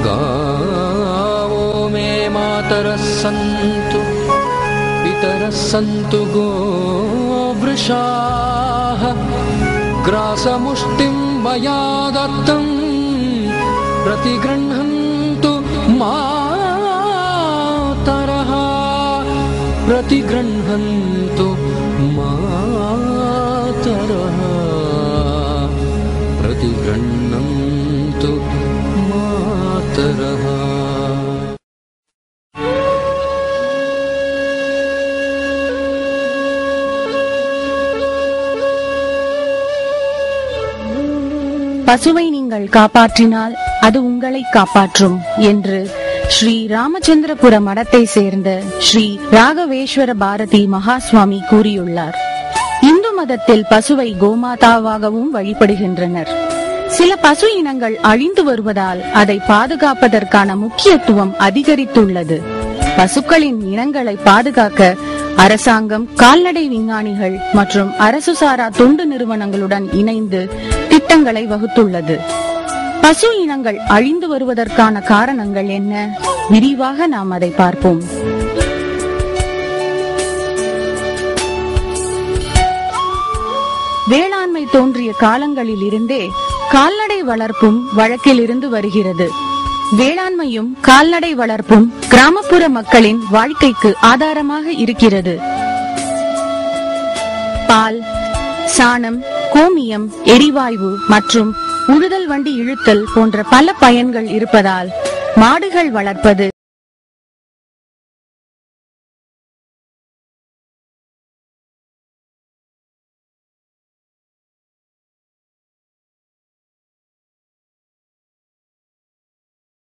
गावो मे मातरः सन्तु पितरः सन्तु गोवृषाः ग्रासमुष्टिं मया दत्तं प्रतिगृह्णन्तु मातरः प्रतिगृह्णन्तु मातरः प्रतिगृह्णन्तु मातरः. பசுவை நீங்கள் காப்பாற்றினால் அது உங்களை காப்பாற்றும் என்று ஸ்ரீ ராமச்சந்திரபுர மடத்தை சேர்ந்த ஸ்ரீ ராகவேஸ்வர பாரதி மகாஸ்வாமி கூறியுள்ளார். இந்து மதத்தில் பசுவை கோமாதாவாகவும் வழிபடுகின்றனர். சில பசு இனங்கள் அழிந்து வருவதால் அதை பாதுகாப்பதற்கான முக்கியத்துவம் அதிகரித்துள்ளது. பசுக்களின் இனங்களை பாதுகாக்க அரசாங்கம், கால்நடை விஞ்ஞானிகள் மற்றும் அரசு சாரா தொண்டு நிறுவனங்களுடன் இணைந்து திட்டங்களை வகுத்துள்ளது. பசு இனங்கள் அழிந்து வருவதற்கான காரணங்கள் என்ன? விரிவாக நாம் அதை பார்ப்போம். வேளாண்மை தோன்றிய காலங்களில் இருந்தே கால்நடை வளர்ப்பும் வழக்கில் இருந்து வருகிறது. வேளாண்மையும் கால்நடை வளர்ப்பும் கிராமப்புற மக்களின் வாழ்க்கைக்கு ஆதாரமாக இருக்கிறது. பால், சாணம், கோமியம், எரிவாயு மற்றும் உழுதல் வண்டி இழுத்தல் போன்ற பல பயன்கள் இருப்பதால் மாடுகள் வளர்ப்பது